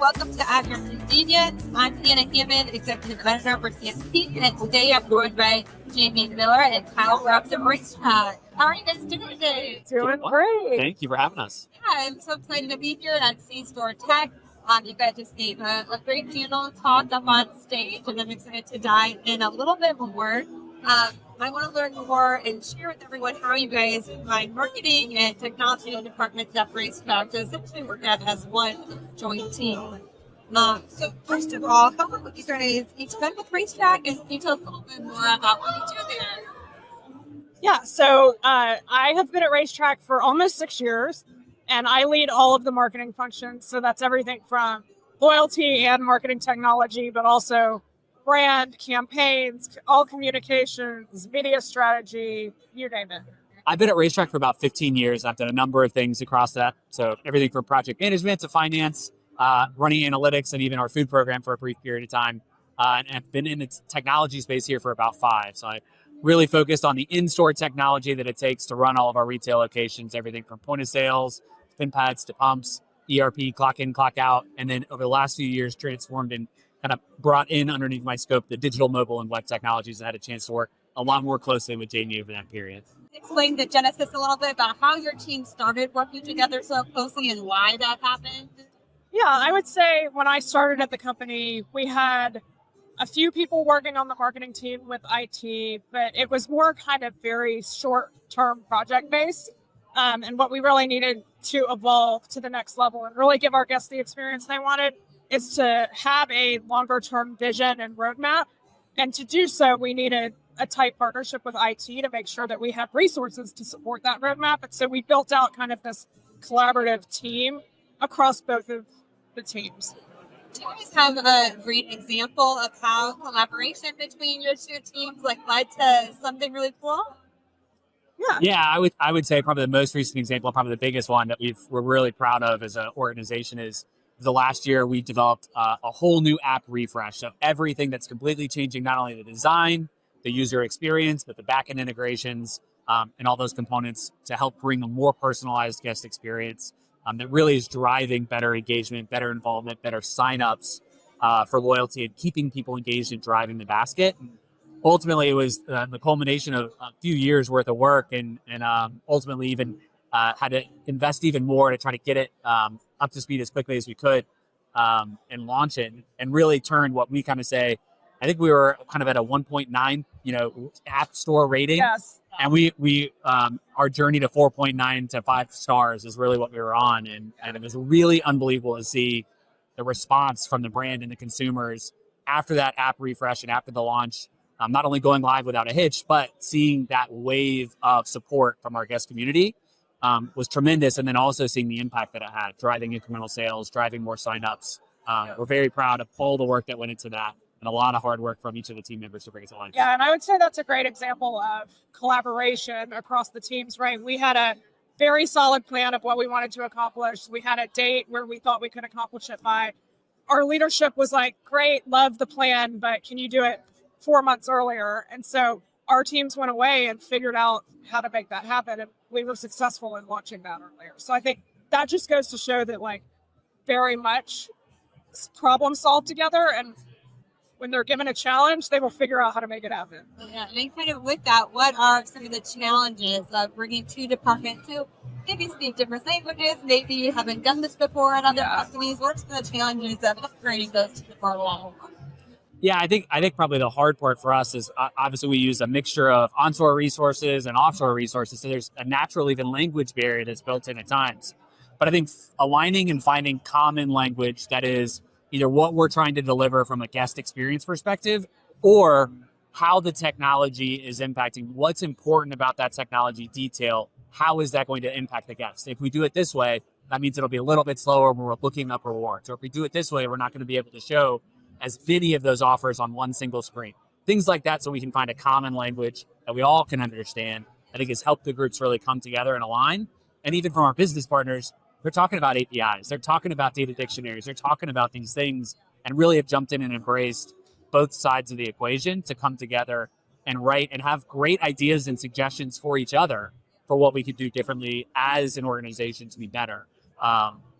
welcome to At Your Convenience. I'm Hannah Hammond, Executive Editor for CSP, and today I'm joined by Jamie Miller and Kyle Grubbs of RaceTrac. How are you guys doing today? Doing great. Thank you for having us. Yeah, I'm so excited to be here at C-StoreTEC. You guys just gave a great panel talk up on stage, and I'm excited to dive in a little bit more. I want to learn more and share with everyone how you guys combine marketing and technology departments at RaceTrac to essentially work out as one joint team. So first of all, how long have you guys each been with RaceTrac, and can you tell us a little bit more about what you do there? Yeah, so I have been at RaceTrac for almost 6 years, and I lead all of the marketing functions. So that's everything from loyalty and marketing technology, but also brand, campaigns, all communications, media strategy, you name it. I've been at RaceTrac for about 15 years. I've done a number of things across that. So everything from project management to finance, running analytics, and even our food program for a brief period of time. And I've been in the technology space here for about 5. So I really focused on the in-store technology that it takes to run all of our retail locations, everything from point of sales, pin pads to pumps, ERP, clock in, clock out. And then over the last few years, transformed and kind of brought in underneath my scope the digital, mobile, and web technologies, and had a chance to work a lot more closely with Jamie over that period. Explain the genesis a little bit about how your team started working together so closely and why that happened. Yeah, I would say when I started at the company, we had a few people working on the marketing team with IT, but it was more kind of very short-term project based. And what we really needed to evolve to the next level and really give our guests the experience they wanted is to have a longer term vision and roadmap. And to do so, we needed a tight partnership with IT to make sure that we have resources to support that roadmap. And so we built out kind of this collaborative team across both of the teams. Do you guys have a great example of how collaboration between your two teams led to something really cool? Yeah, I would say probably the most recent example, probably the biggest one that we're really proud of as an organization is the last year we developed a whole new app refresh. So everything that's completely changing, not only the design, the user experience, but the backend integrations and all those components to help bring a more personalized guest experience that really is driving better engagement, better involvement, better signups for loyalty and keeping people engaged and driving the basket. And ultimately, it was the culmination of a few years worth of work and ultimately even had to invest even more to try to get it up to speed as quickly as we could and launch it and really turn what we kind of say. I think we were kind of at a 1.9, app store rating. Yes. And we our journey to 4.9 to 5 stars is really what we were on. And it was really unbelievable to see the response from the brand and the consumers after that app refresh and after the launch, not only going live without a hitch, but seeing that wave of support from our guest community was tremendous. And then also seeing the impact that it had, driving incremental sales, driving more signups. We're very proud of all the work that went into that and a lot of hard work from each of the team members to bring it to life. Yeah, and I would say that's a great example of collaboration across the teams, right? We had a very solid plan of what we wanted to accomplish. We had a date where we thought we could accomplish it by. Our leadership was like, great, love the plan, but can you do it 4 months earlier? And so our teams went away and figured out how to make that happen. And we were successful in launching that earlier. So I think that just goes to show that very much problem solved together. And when they're given a challenge, they will figure out how to make it happen. Yeah, and kind of with that, what are some of the challenges of bringing two departments who maybe speak different languages, maybe you haven't done this before in other companies? What's the challenges of upgrading those two departments? Yeah, I think probably the hard part for us is obviously we use a mixture of onshore resources and offshore resources. So there's a natural even language barrier that's built in at times. But I think aligning and finding common language that is either what we're trying to deliver from a guest experience perspective or how the technology is impacting, what's important about that technology detail, how is that going to impact the guest? If we do it this way, that means it'll be a little bit slower when we're looking up rewards. Or if we do it this way, we're not going to be able to show as many of those offers on one single screen. Things like that so we can find a common language that we all can understand. I think has helped the groups really come together and align. And even from our business partners, they're talking about APIs. They're talking about data dictionaries. They're talking about these things and really have jumped in and embraced both sides of the equation to come together and write and have great ideas and suggestions for each other for what we could do differently as an organization to be better.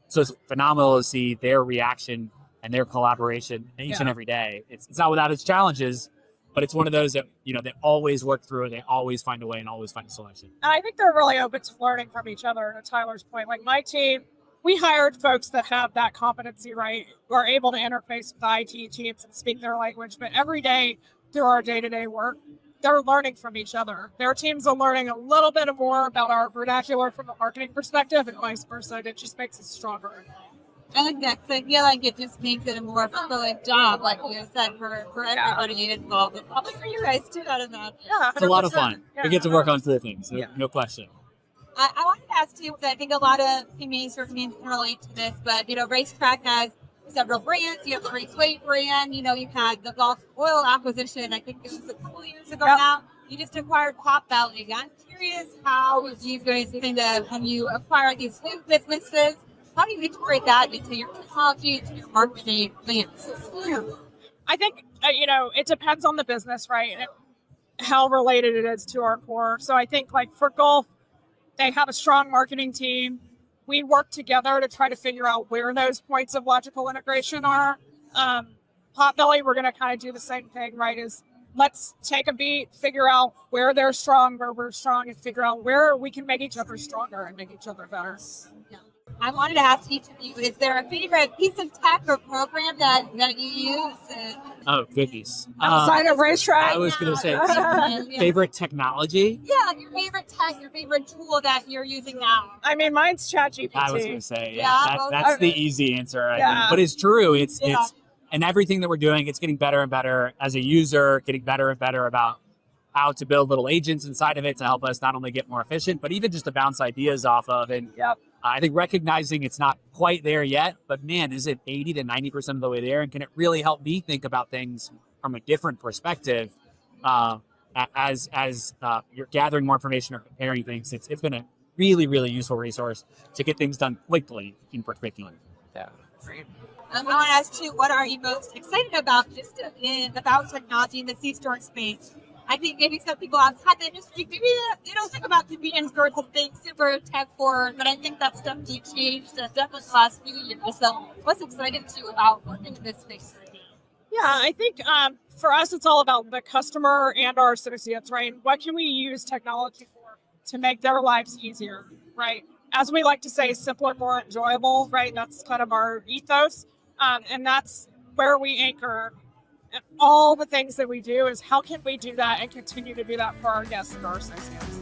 So it's phenomenal to see their reaction and their collaboration each and every day. It's not without its challenges, but it's one of those that, they always work through it. They always find a way and always find a solution. And I think they're really open to learning from each other. To Tyler's point, like my team, we hired folks that have that competency, right? Who are able to interface with the IT teams and speak their language. But every day through our day-to-day work, they're learning from each other. Their teams are learning a little bit more about our vernacular from a marketing perspective and vice versa. And it just makes us stronger. I like that. 'Cause I feel like it just makes it a more fulfilling job, like you said, for everybody involved. And probably for you guys too, out of that. Yeah, It's a lot of fun. Yeah. We get to work on cool things, no question. I wanted to ask you, because I think a lot of teammates or teams can relate to this, but, RaceTrac has several brands. You have the Raceway brand. You've had the Gulf Oil acquisition. I think it was a couple years ago now. You just acquired Potbelly. I'm curious how you guys when you acquire these new businesses, how do you integrate that into your technology, into your marketing plans? I think, it depends on the business, right? And how related it is to our core. So I think like for Gulf, they have a strong marketing team. We work together to try to figure out where those points of logical integration are. Potbelly, we're going to kind of do the same thing, right? Let's take a beat, figure out where they're strong, where we're strong, and figure out where we can make each other stronger and make each other better. I wanted to ask each of you, is there a favorite piece of tech or program that you use? Oh, goodies. Outside of RaceTrac. I was going to say, favorite technology? Yeah, your favorite tech, your favorite tool that you're using now. I mean, mine's ChatGPT. I was going to say, Yeah, that's the easy answer. I think. But it's true. It's and everything that we're doing, it's getting better and better as a user, getting better and better about how to build little agents inside of it to help us not only get more efficient, but even just to bounce ideas off of. And I think recognizing it's not quite there yet, but man, is it 80 to 90% of the way there? And can it really help me think about things from a different perspective as you're gathering more information or preparing things? It's been a really, really useful resource to get things done quickly in particular. Yeah. I want to ask you, what are you most excited about about technology in the C-store space? I think maybe some people outside the industry, maybe they don't think about convenience stores as being super tech forward, but I think that stuff changed definitely the last few years. So what's exciting to you about working in this space? Yeah, I think for us, it's all about the customer and our associates, right? What can we use technology for to make their lives easier, right? As we like to say, simpler, more enjoyable, right? That's kind of our ethos. And that's where we anchor all the things that we do is how can we do that and continue to do that for our guests and our associates.